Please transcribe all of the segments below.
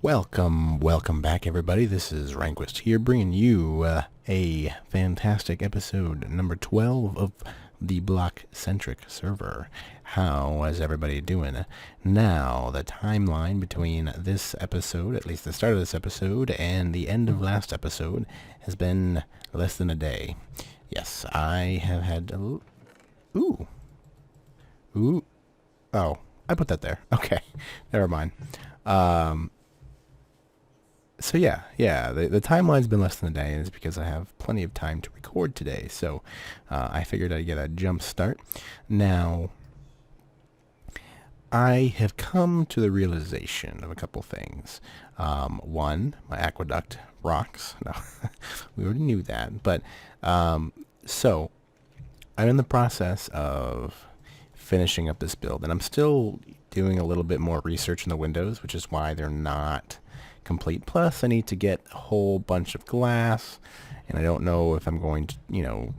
Welcome back, everybody. This is Ranquist here, bringing you a fantastic episode number 12 of the Bloxcentric Server. How is everybody doing? Now, the timeline between this episode, at least the start of this episode, and the end of last episode has been less than a day. Yes, I have had a Ooh. Oh, I put that there. Okay, never mind. So the timeline's been less than a day, and it's because I have plenty of time to record today. So I figured I'd get a jump start. Now, I have come to the realization of a couple things. One, my aqueduct rocks. No, we already knew that. But so I'm in the process of finishing up this build, and I'm still doing a little bit more research in the windows, which is why they're not complete. Plus, I need to get a whole bunch of glass, and I don't know if I'm going to,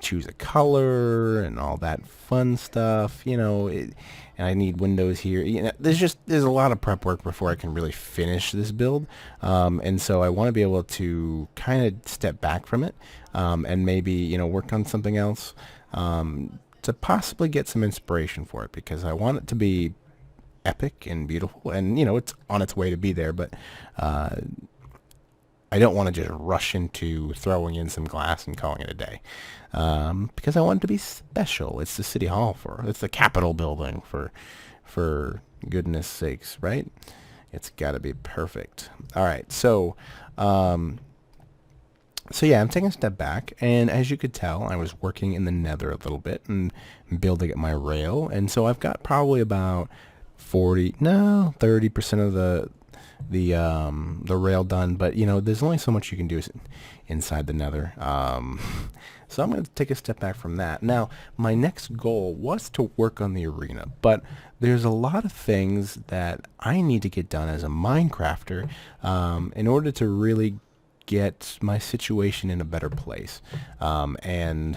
choose a color and all that fun stuff, and I need windows here. There's a lot of prep work before I can really finish this build, and so I want to be able to kind of step back from it, and maybe, work on something else, to possibly get some inspiration for it, because I want it to be epic and beautiful, and it's on its way to be there, but I don't want to just rush into throwing in some glass and calling it a day, because I want it to be special. It's the city hall, it's the Capitol building, for goodness sakes, right? It's got to be perfect. All right, so I'm taking a step back, and as you could tell, I was working in the nether a little bit and building up my rail, and so I've got probably about 30% of the rail done, but there's only so much you can do inside the nether. So I'm going to take a step back from that. Now, my next goal was to work on the arena, but there's a lot of things that I need to get done as a Minecrafter, in order to really get my situation in a better place. And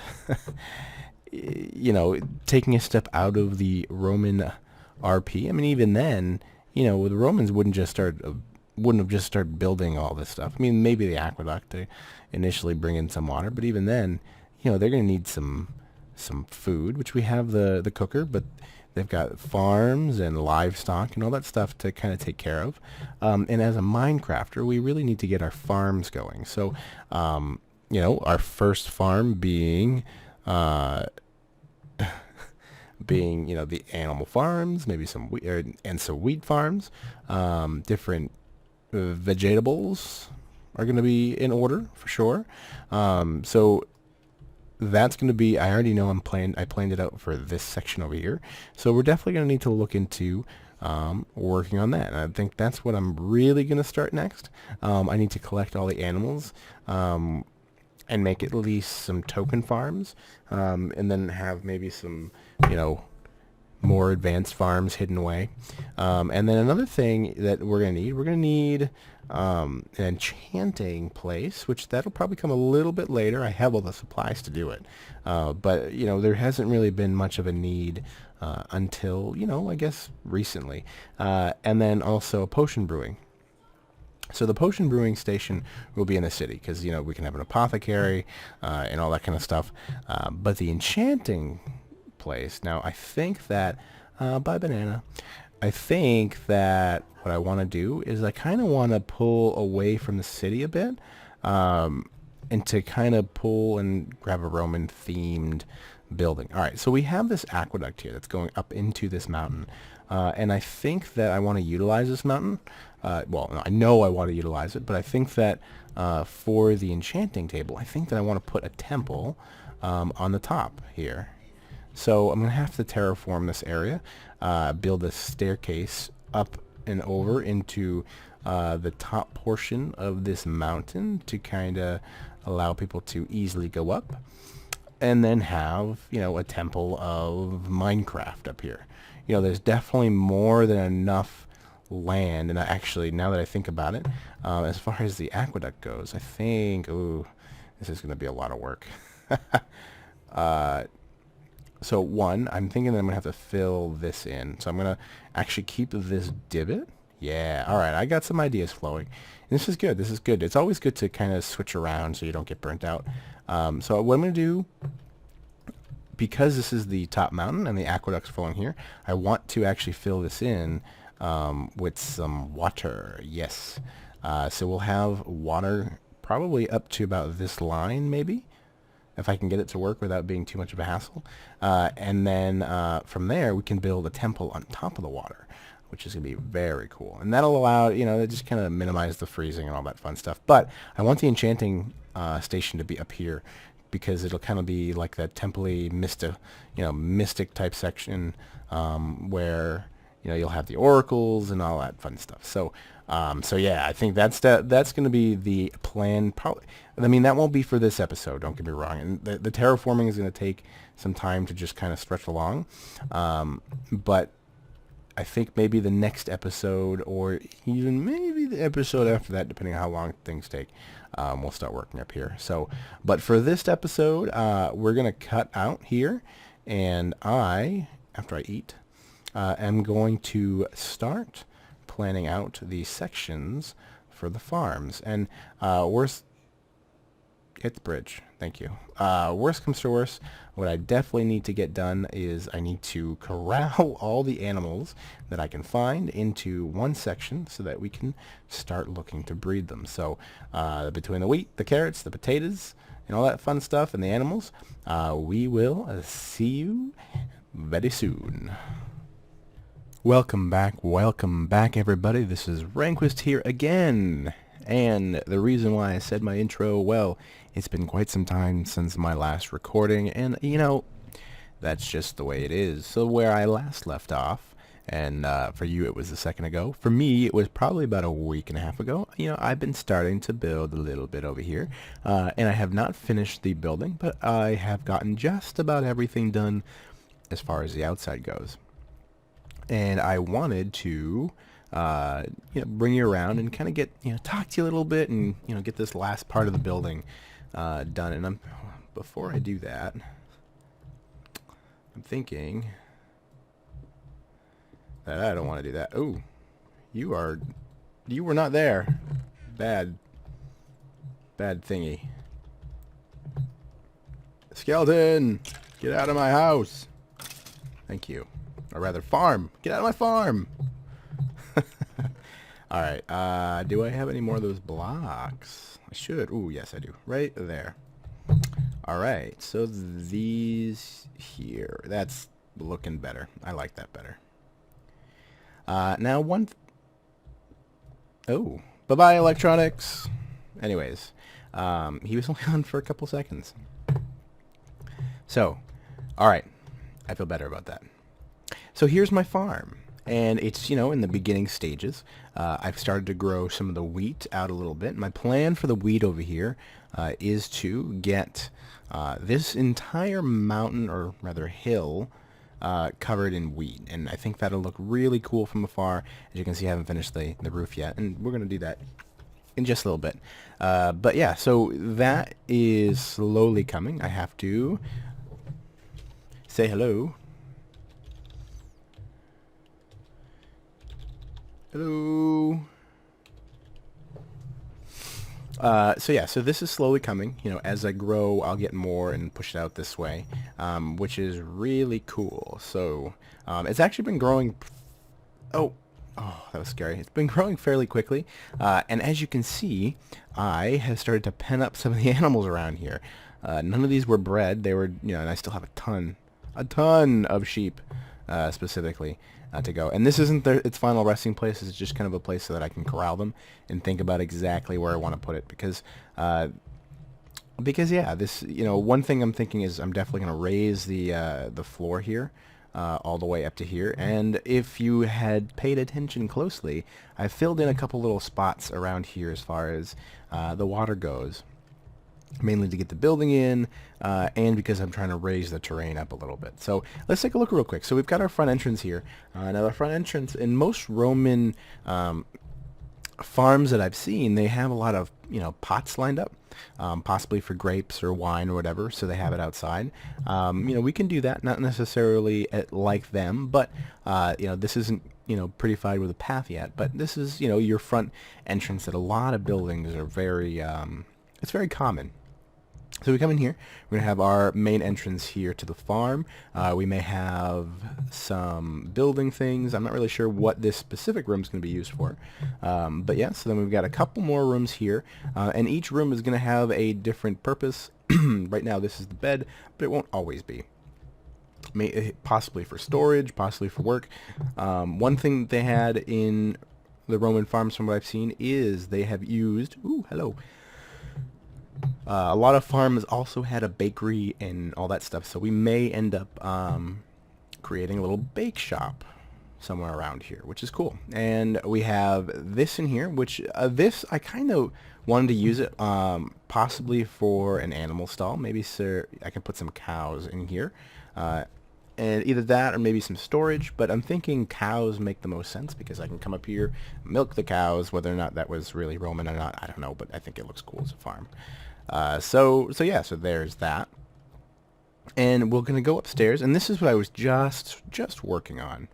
taking a step out of the Roman RP. I mean, even then, the Romans wouldn't have just started building all this stuff. I mean, maybe the aqueduct to initially bring in some water, but even then, they're going to need some food, which we have the cooker, but they've got farms and livestock and all that stuff to kind of take care of. And as a Minecrafter, we really need to get our farms going. So, our first farm being the animal farms, maybe some wheat farms, different vegetables are going to be in order for sure. So that's going to be, I already know I planned it out for this section over here. So we're definitely going to need to look into working on that. And I think that's what I'm really going to start next. I need to collect all the animals, and make at least some token farms, and then have maybe some, more advanced farms hidden away. And then another thing that we're going to need an enchanting place, which that'll probably come a little bit later. I have all the supplies to do it. But, there hasn't really been much of a need until, I guess recently. And then also potion brewing. So the potion brewing station will be in the city because, we can have an apothecary and all that kind of stuff. But the enchanting place, now I think that, bye banana, I think that what I want to do is I kind of want to pull away from the city a bit, and to kind of pull and grab a Roman themed building. All right, so we have this aqueduct here that's going up into this mountain, and I think that I want to utilize this mountain. No, I know I want to utilize it, but I think that for the enchanting table, I think that I want to put a temple on the top here. So I'm going to have to terraform this area, build a staircase up and over into the top portion of this mountain to kind of allow people to easily go up, and then have, a temple of Minecraft up here. There's definitely more than enough land, and actually, now that I think about it, as far as the aqueduct goes, I think, this is going to be a lot of work. I'm thinking that I'm going to have to fill this in. So I'm going to actually keep this divot Yeah, all right, I got some ideas flowing. And this is good. This is good. It's always good to kind of switch around so you don't get burnt out. So what I'm going to do, because this is the top mountain and the aqueduct's flowing here, I want to actually fill this in with some water. Yes. So we'll have water probably up to about this line, maybe, if I can get it to work without being too much of a hassle. And then from there, we can build a temple on top of the water, which is going to be very cool. And that'll allow, just kind of minimize the freezing and all that fun stuff. But I want the enchanting station to be up here because it'll kind of be like that temple-y, mystic type section where, you'll have the oracles and all that fun stuff. So yeah, I think that's going to be the plan. Probably, I mean, that won't be for this episode. Don't get me wrong. And the terraforming is going to take some time to just kind of stretch along. But I think maybe the next episode, or even maybe the episode after that, depending on how long things take, we'll start working up here. So, but for this episode, we're going to cut out here, and after I eat, am going to start planning out the sections for the farms. And hit the bridge. Thank you. Worst comes to worst, what I definitely need to get done is I need to corral all the animals that I can find into one section so that we can start looking to breed them. So between the wheat, the carrots, the potatoes, and all that fun stuff, and the animals, we will see you very soon. Welcome back everybody. This is Ranquist here again. And the reason why I said my intro, well, it's been quite some time since my last recording, and that's just the way it is. So where I last left off, and for you it was a second ago, for me it was probably about a week and a half ago, I've been starting to build a little bit over here, and I have not finished the building, but I have gotten just about everything done as far as the outside goes. And I wanted to bring you around and kind of get, talk to you a little bit and, get this last part of the building done. And before I do that, I'm thinking that I don't want to do that. Oh, you were not there. Bad thingy. Skeleton, get out of my house. Thank you. Or rather, farm. Get out of my farm. All right. Do I have any more of those blocks? I should. Ooh, yes, I do. Right there. All right. So these here. That's looking better. I like that better. Now oh, bye-bye, electronics. Anyways, he was only on for a couple seconds. So, all right. I feel better about that. So here's my farm, and it's, in the beginning stages. I've started to grow some of the wheat out a little bit. My plan for the wheat over here is to get this entire mountain, or rather hill, covered in wheat, and I think that'll look really cool from afar. As you can see, I haven't finished the roof yet, and we're going to do that in just a little bit. But yeah, so that is slowly coming. I have to say hello. Hello. So yeah, so this is slowly coming. As I grow, I'll get more and push it out this way, which is really cool. So it's actually been growing. Oh, that was scary. It's been growing fairly quickly, and as you can see, I have started to pen up some of the animals around here. None of these were bred. They were, and I still have a ton of sheep, specifically. To go, and this isn't its final resting place. It's just kind of a place so that I can corral them and think about exactly where I want to put it, because yeah, this, one thing I'm thinking is I'm definitely going to raise the floor here all the way up to here. And if you had paid attention closely, I filled in a couple little spots around here as far as the water goes, mainly to get the building in, and because I'm trying to raise the terrain up a little bit. So let's take a look real quick. So we've got our front entrance here. Now the front entrance, in most Roman farms that I've seen, they have a lot of, pots lined up, possibly for grapes or wine or whatever, so they have it outside. We can do that, not necessarily like them, but, this isn't, prettified with a path yet, but this is, your front entrance at a lot of buildings are very, it's very common. So we come in here, we're going to have our main entrance here to the farm. We may have some building things. I'm not really sure what this specific room is going to be used for. But yeah, so then we've got a couple more rooms here, and each room is going to have a different purpose. Right now this is the bed, but it won't always be. Possibly for storage, possibly for work. One thing that they had in the Roman farms from what I've seen is they have used... Ooh, hello. A lot of farms also had a bakery and all that stuff, so we may end up creating a little bake shop somewhere around here, which is cool. And we have this in here, which this I kind of wanted to use it possibly for an animal stall. Maybe I can put some cows in here. And either that or maybe some storage, but I'm thinking cows make the most sense because I can come up here, milk the cows. Whether or not that was really Roman or not, I don't know, but I think it looks cool as a farm. So yeah, so there's that. And we're gonna go upstairs, and this is what I was just working on,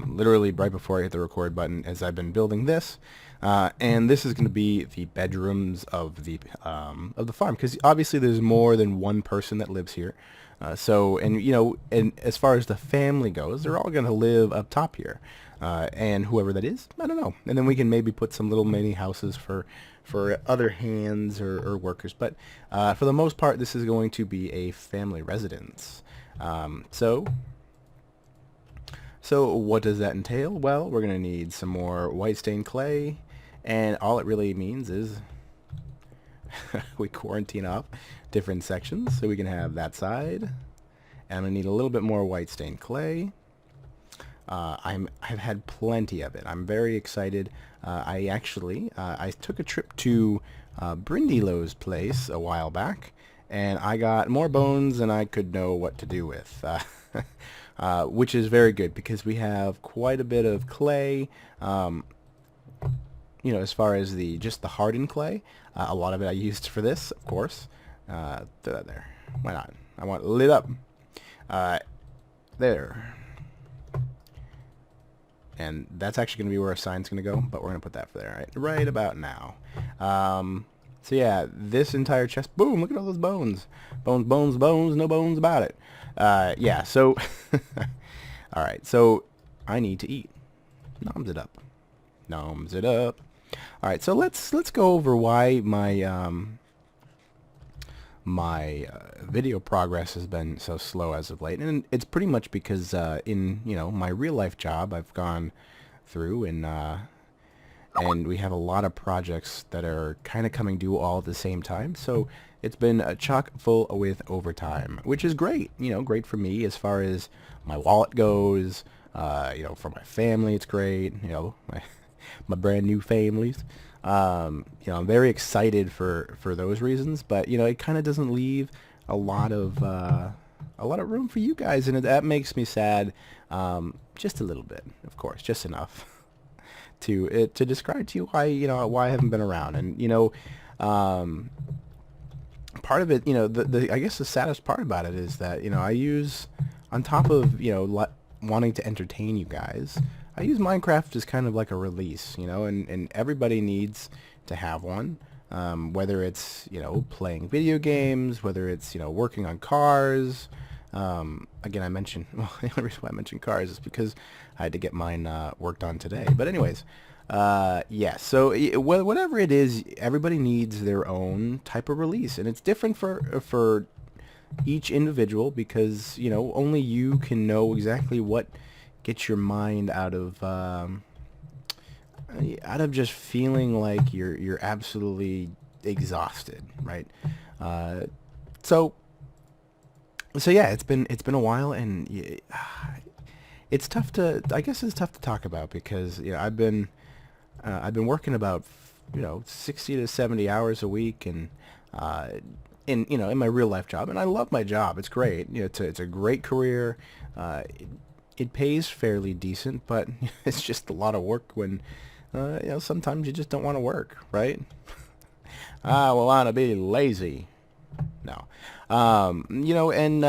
literally right before I hit the record button, as I've been building this. And this is going to be the bedrooms of the farm, because obviously there's more than one person that lives here. And as far as the family goes, they're all going to live up top here, and whoever that is, I don't know. And then we can maybe put some little mini houses for other hands or workers. But for the most part, this is going to be a family residence. So what does that entail? Well, we're going to need some more white stained clay, and all it really means is we quarantine off different sections so we can have that side. And I'm going to need a little bit more white stained clay. I've had plenty of it. I'm very excited. I took a trip to Brindilo's place a while back, and I got more bones than I could know what to do with. Which is very good because we have quite a bit of clay, as far as just the hardened clay. A lot of it I used for this, of course. Throw that there. Why not? I want it lit up. There. And that's actually going to be where our sign's going to go, but we're going to put that for there right about now. So yeah, this entire chest, boom, look at all those bones. Bones, bones, bones, no bones about it. Yeah, so, all right, so I need to eat. Noms it up. Noms it up. All right, so let's go over why my video progress has been so slow as of late, and it's pretty much because in my real life job I've gone through and we have a lot of projects that are kind of coming due all at the same time, so it's been chock full with overtime, which is great. Great for me as far as my wallet goes. For my family, it's great. My brand new families. I'm very excited for those reasons, but it kind of doesn't leave a lot of room for you guys, and that makes me sad. Just a little bit, of course, just enough to describe to you why I haven't been around. And part of it, I guess the saddest part about it is that I use, on top of wanting to entertain you guys, I use Minecraft as kind of like a release, and everybody needs to have one, whether it's, playing video games, whether it's, working on cars. Again, the only reason why I mentioned cars is because I had to get mine worked on today. But anyways, yeah, so whatever it is, everybody needs their own type of release, and it's different for each individual because, only you can know exactly what gets your mind out of just feeling like you're absolutely exhausted, right? So yeah, it's been a while, and it's tough to talk about because I've been working about 60 to 70 hours a week, and in my real life job, and I love my job. It's great. It's a great career. It pays fairly decent, but it's just a lot of work when sometimes you just don't want to work, right? I want to be lazy. No. And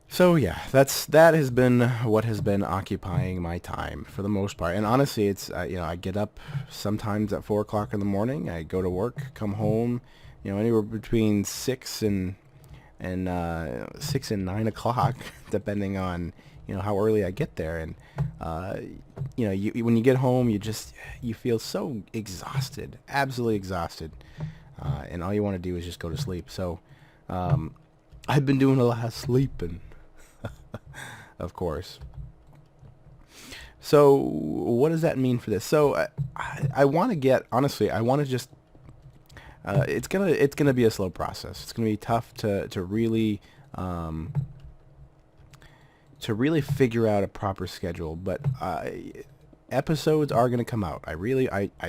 So yeah, that has been what has been occupying my time for the most part. And honestly, it's I get up sometimes at 4 o'clock in the morning. I go to work, come home, anywhere between 6 and 9 o'clock, depending on how early I get there. And when you get home, you feel so exhausted, absolutely exhausted, and all you want to do is just go to sleep. So I've been doing a lot of sleeping, of course. So what does that mean for this? So I want to get honestly, I want to just it's gonna be a slow process. It's gonna be tough to really figure out a proper schedule. But episodes are gonna come out. I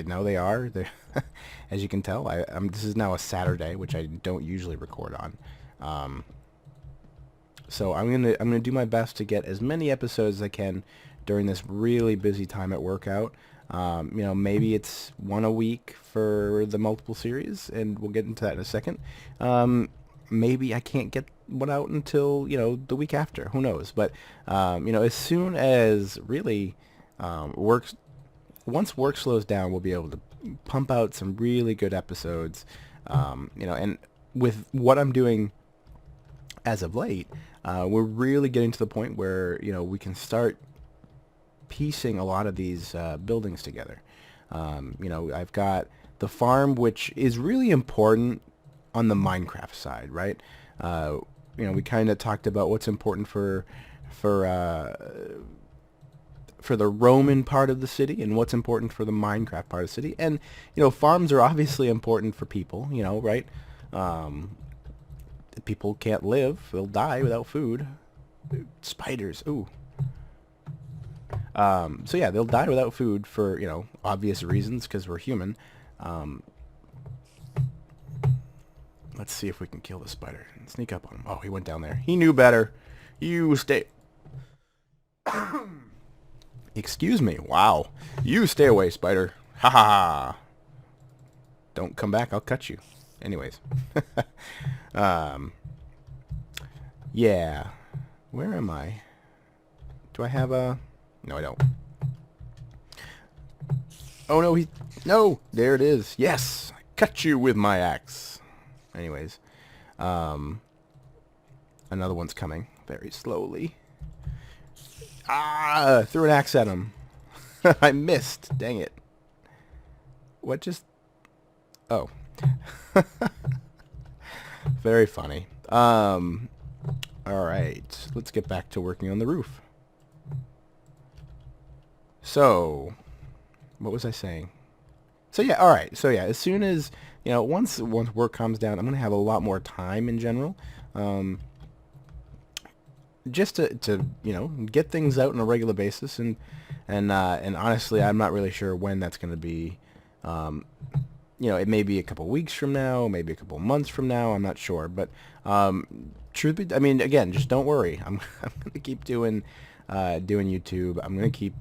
know they are. They, as you can tell, this is now a Saturday, which I don't usually record on. So I'm gonna do my best to get as many episodes as I can during this really busy time at workout. Maybe it's one a week for the multiple series, and we'll get into that in a second. Maybe I can't get one out until the week after. Who knows? But as soon as really once work slows down, we'll be able to pump out some really good episodes. And with what I'm doing as of late, we're really getting to the point where we can start piecing a lot of these buildings together. I've got the farm, which is really important on the Minecraft side, right? We kind of talked about what's important for the Roman part of the city and what's important for the Minecraft part of the city. And farms are obviously important for people, right? People can't live; they'll die without food. Spiders, ooh. So yeah, they'll die without food for, obvious reasons because we're human. Let's see if we can kill the spider and sneak up on him. Oh, he went down there. He knew better. You stay... Excuse me. Wow. You stay away, spider. Ha ha ha. Don't come back. I'll cut you. Anyways. Yeah. Where am I? Do I have a... No, I don't. Oh, no, No! There it is. Yes! I cut you with my axe. Anyways. Another one's coming. Very slowly. Ah! Threw an axe at him. I missed. Dang it. What just... Oh. Very funny. Alright. Let's get back to working on the roof. So, what was I saying? So yeah, all right. So yeah, as soon as once work calms down, I'm gonna have a lot more time in general, just to get things out on a regular basis, and honestly, I'm not really sure when that's gonna be. It may be a couple weeks from now, maybe a couple months from now. I'm not sure, but truth be, I mean, again, just don't worry. I'm gonna keep doing YouTube. I'm gonna keep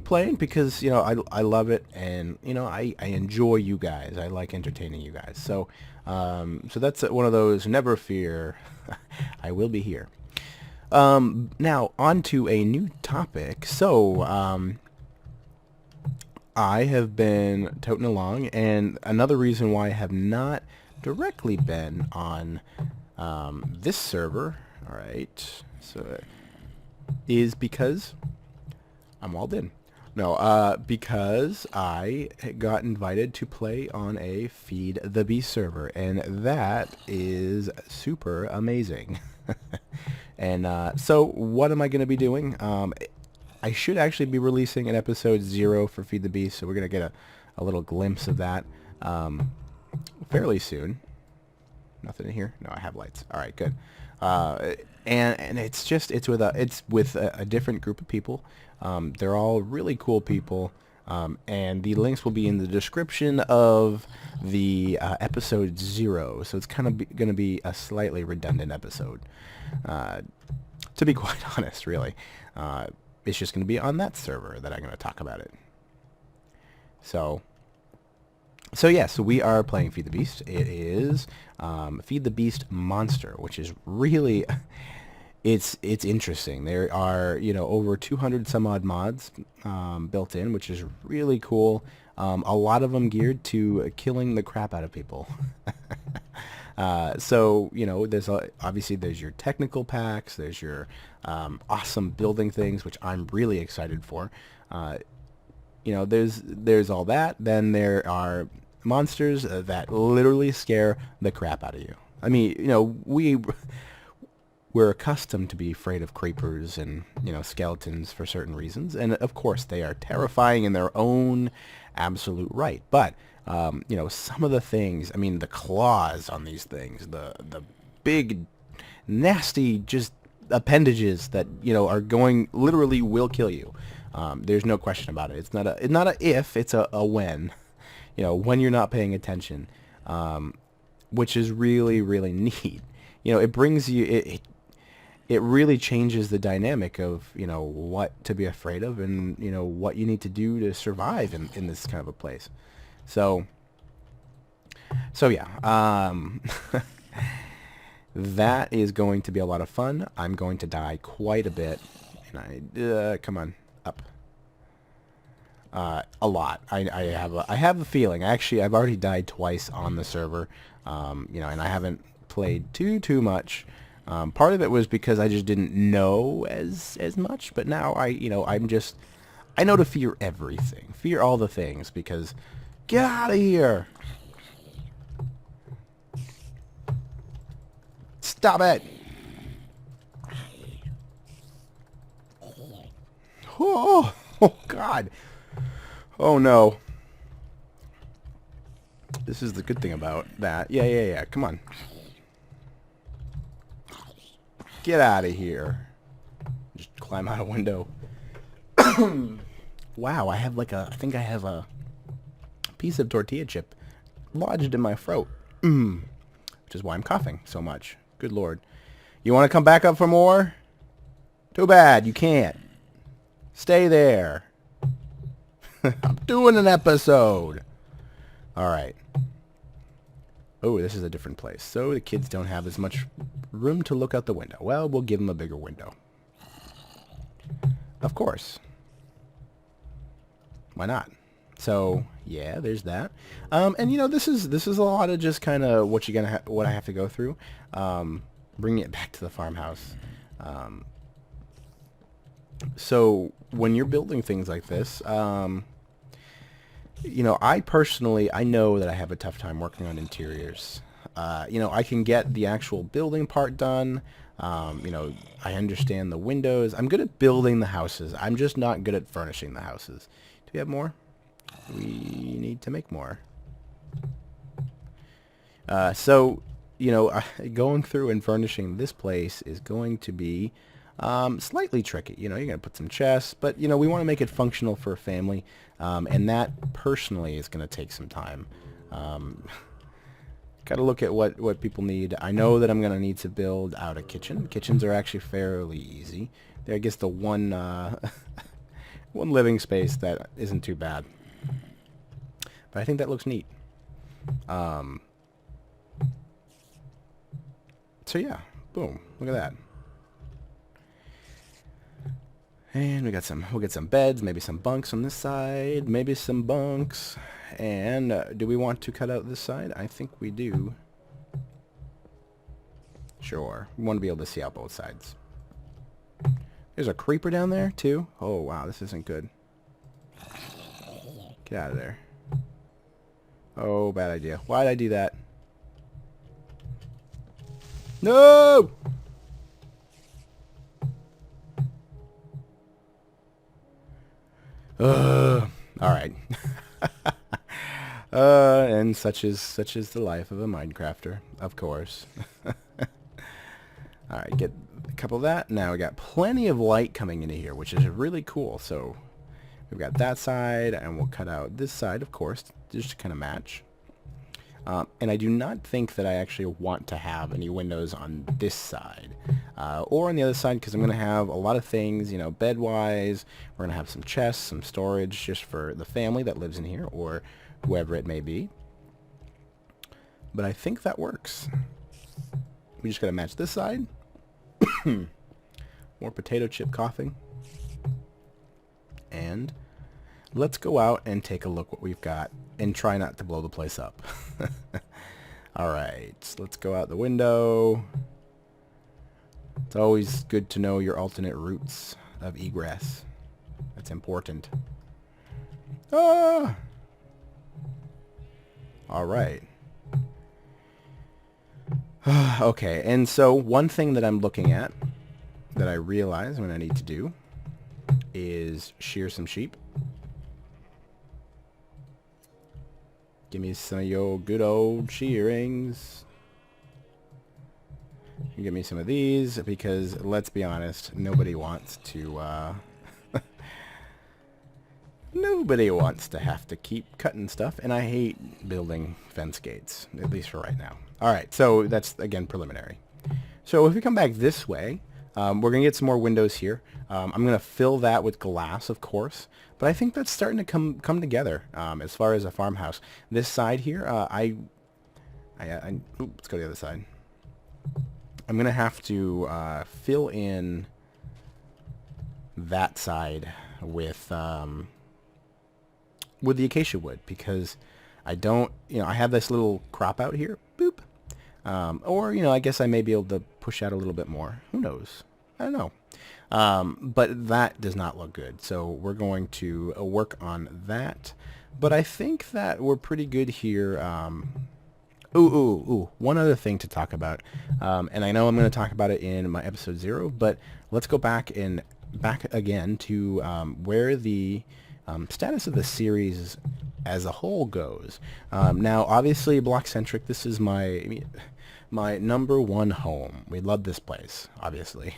playing because I love it, and I enjoy you guys. I like entertaining you guys. So that's one of those. Never fear, I will be here. Now on to a new topic. So I have been toting along, and another reason why I have not directly been on this server. All right. So is because I'm walled in. No, because I got invited to play on a Feed the Beast server, and that is super amazing. And so what am I going to be doing? I should actually be releasing an episode 0 for Feed the Beast, so we're going to get a little glimpse of that fairly soon. Nothing in here? No, I have lights. All right, good. And it's with a different group of people. They're all really cool people, and the links will be in the description of the episode 0. So it's kind of going to be a slightly redundant episode, to be quite honest. Really, it's just going to be on that server that I'm going to talk about it. So So yeah, so we are playing Feed the Beast. It is Feed the Beast Monster, which is really it's interesting. There are over 200 some odd mods built in, which is really cool. A lot of them geared to killing the crap out of people. So there's obviously there's your technical packs, there's your awesome building things, which I'm really excited for. There's all that. Then there are monsters that literally scare the crap out of you. I mean, we're accustomed to be afraid of creepers and skeletons for certain reasons, and of course they are terrifying in their own absolute right. But some of the things, I mean, the claws on these things, the big, nasty, just appendages that are going literally will kill you. There's no question about it. It's not a if, it's a when. When you're not paying attention, which is really, really neat. It brings you it really changes the dynamic of what to be afraid of and what you need to do to survive in this kind of a place. So yeah, that is going to be a lot of fun. I'm going to die quite a bit, and come on up. A lot. I have a feeling. Actually, I've already died twice on the server, and I haven't played too much. Part of it was because I just didn't know as much, but now I know to fear everything, fear all the things, because get out of here. Stop it. Oh God. Oh no. This is the good thing about that. Yeah. Come on. Get out of here. Just climb out a window. Wow, I think I have a piece of tortilla chip lodged in my throat. Which is why I'm coughing so much. Good Lord. You want to come back up for more? Too bad, you can't. Stay there. I'm doing an episode. Alright. Oh, this is a different place. So the kids don't have as much room to look out the window. Well, we'll give them a bigger window. Of course. Why not? So yeah, there's that. And this is a lot of just kind of what I have to go through. Bringing it back to the farmhouse. So when you're building things like this, I know that I have a tough time working on interiors. I can get the actual building part done. I understand the windows. I'm good at building the houses. I'm just not good at furnishing the houses. Do we have more? We need to make more. Going through and furnishing this place is going to be slightly tricky. You're going to put some chests, but, we want to make it functional for a family. And that, personally, is going to take some time. Got to look at what people need. I know that I'm going to need to build out a kitchen. Kitchens are actually fairly easy. They're, I guess, the one one living space that isn't too bad. But I think that looks neat. So yeah, boom, look at that. And we'll get some beds, maybe some bunks on this side, maybe some bunks. And do we want to cut out this side? I think we do. Sure, we want to be able to see out both sides. There's a creeper down there too. Oh wow, this isn't good. Get out of there. Oh, bad idea. Why'd I do that? No! Alright. And such is the life of a Minecrafter, of course. Alright, get a couple of that. Now we got plenty of light coming into here, which is really cool. So we've got that side, and we'll cut out this side, of course, just to kind of match. And I do not think that I actually want to have any windows on this side or on the other side, because I'm going to have a lot of things, you know, bed-wise. We're going to have some chests, some storage just for the family that lives in here or whoever it may be. But I think that works. We just got to match this side. More potato chip coughing. And let's go out and take a look what we've got and try not to blow the place up. All right, so let's go out the window. It's always good to know your alternate routes of egress. That's important. Ah! All right. Okay, and so one thing that I'm looking at that I realize what I need to do is shear some sheep. Give me some of your good old shearings. Give me some of these, because let's be honest, nobody wants to nobody wants to have to keep cutting stuff, and I hate building fence gates, at least for right now. Alright, so that's, again, preliminary. So if we come back this way, we're going to get some more windows here. I'm going to fill that with glass, of course, but I think that's starting to come together as far as a farmhouse. This side here, let's go to the other side. I'm going to have to fill in that side with the acacia wood, because I don't, I have this little crop out here, boop. Or, I guess I may be able to push out a little bit more. Who knows? I don't know. But that does not look good. So we're going to work on that. But I think that we're pretty good here. One other thing to talk about. And I know I'm going to talk about it in my episode 0, but let's go back again to where the status of the series as a whole goes. Now, obviously, Bloxcentric, this is my number one home. We love this place, obviously.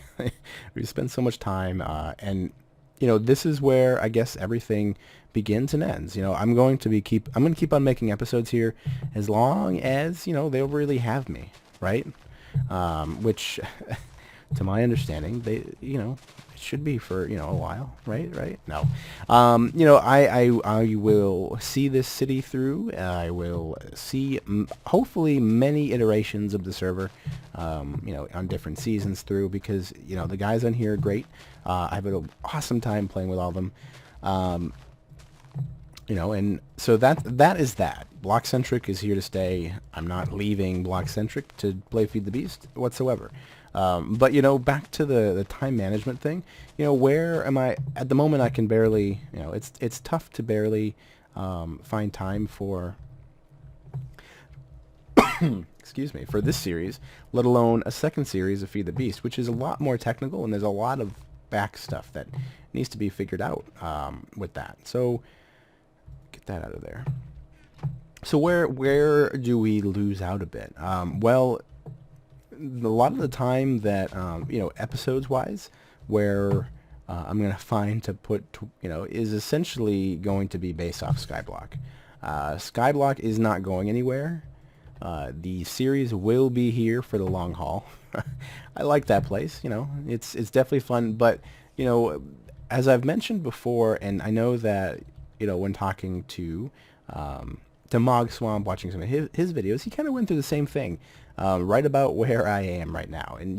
We spend so much time, and this is where I guess everything begins and ends. I'm going to keep on making episodes here as long as they'll really have me, right? Which, to my understanding, they it should be for a while, right? No, I will see this city through. I will see hopefully many iterations of the server, on different seasons through, because the guys on here are great. I have an awesome time playing with all of them. And so that is that. Bloxcentric is here to stay. I'm not leaving Bloxcentric to play Feed the Beast whatsoever. But back to the time management thing. Where am I at the moment? I can barely. It's tough to barely find time for. Excuse me, for this series, let alone a second series of Feed the Beast, which is a lot more technical, and there's a lot of back stuff that needs to be figured out with that. So get that out of there. So where do we lose out a bit? Well, a lot of the time that episodes wise, where I'm gonna find to put is essentially going to be based off Skyblock. Skyblock is not going anywhere. The series will be here for the long haul. I like that place. It's definitely fun. But as I've mentioned before, and I know that when talking to Mog Swamp, watching some of his videos, he kind of went through the same thing, right about where I am right now. And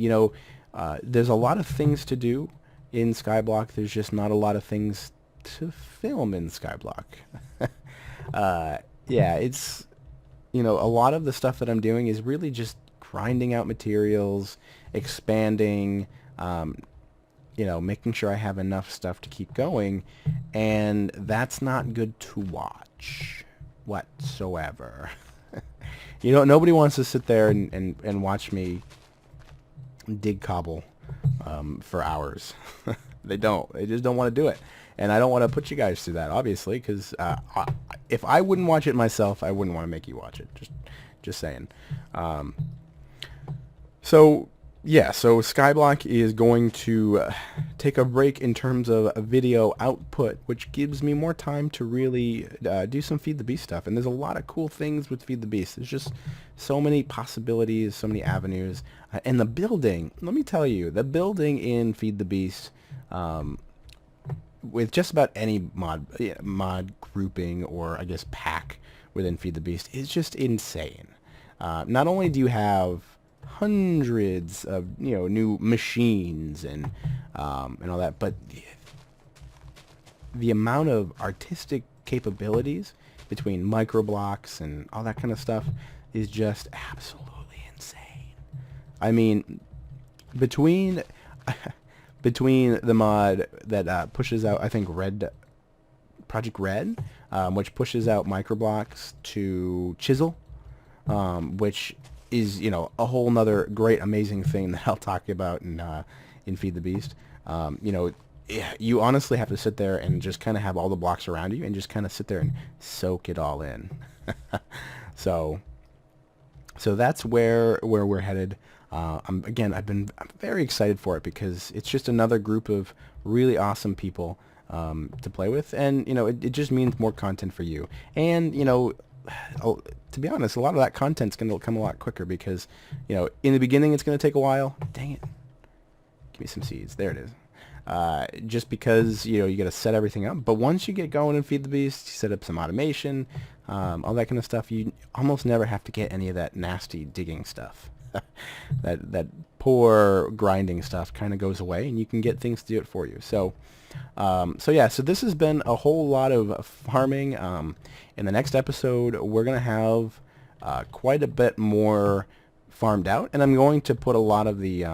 there's a lot of things to do in Skyblock. There's just not a lot of things to film in Skyblock. Yeah, it's a lot of the stuff that I'm doing is really just grinding out materials, expanding, making sure I have enough stuff to keep going, and that's not good to watch whatsoever. Nobody wants to sit there and watch me dig cobble for hours. They just don't want to do it. And I don't want to put you guys through that, obviously, because if I wouldn't watch it myself, I wouldn't want to make you watch it. Just saying. So, Yeah, so Skyblock is going to take a break in terms of a video output, which gives me more time to really do some Feed the Beast stuff. And there's a lot of cool things with Feed the Beast. There's just so many possibilities, so many avenues. And the building, let me tell you, the building in Feed the Beast, with just about any mod grouping or I guess pack within Feed the Beast is just insane. Not only do you have hundreds of new machines and all that, but the amount of artistic capabilities between microblocks and all that kind of stuff is just absolutely insane. I mean, between between the mod that pushes out, I think Project Red, which pushes out microblocks to chisel, which is a whole nother great amazing thing that I'll talk about in Feed the Beast. You honestly have to sit there and just kind of have all the blocks around you and just kind of sit there and soak it all in. so that's where we're headed. I'm very excited for it because it's just another group of really awesome people to play with, and it just means more content for you. And to be honest, a lot of that content's going to come a lot quicker because in the beginning it's going to take a while. Dang it! Give me some seeds. There it is. Just because you got to set everything up, but once you get going and Feed the Beast, you set up some automation, all that kind of stuff. You almost never have to get any of that nasty digging stuff. that poor grinding stuff kind of goes away, and you can get things to do it for you. So this has been a whole lot of farming. In the next episode, we're gonna have quite a bit more farmed out, and I'm going to put a lot of the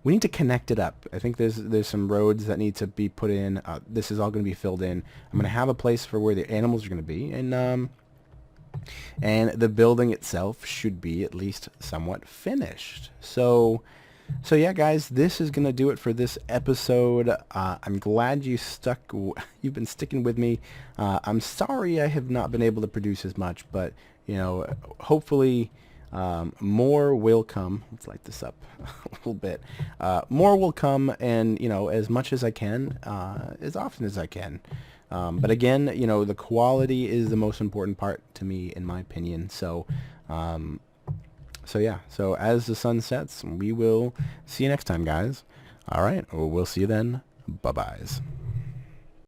we need to connect it up. I think there's some roads that need to be put in. This is all going to be filled in. I'm going to have a place for where the animals are going to be, and the building itself should be at least somewhat finished. So yeah, guys, this is going to do it for this episode. I'm glad you've been sticking with me. I'm sorry I have not been able to produce as much, but hopefully more will come. Let's light this up a little bit. More will come, and as much as I can, as often as I can. But again, the quality is the most important part to me, in my opinion. So yeah. So as the sun sets, we will see you next time, guys. All right. We'll see you then. Bye-byes.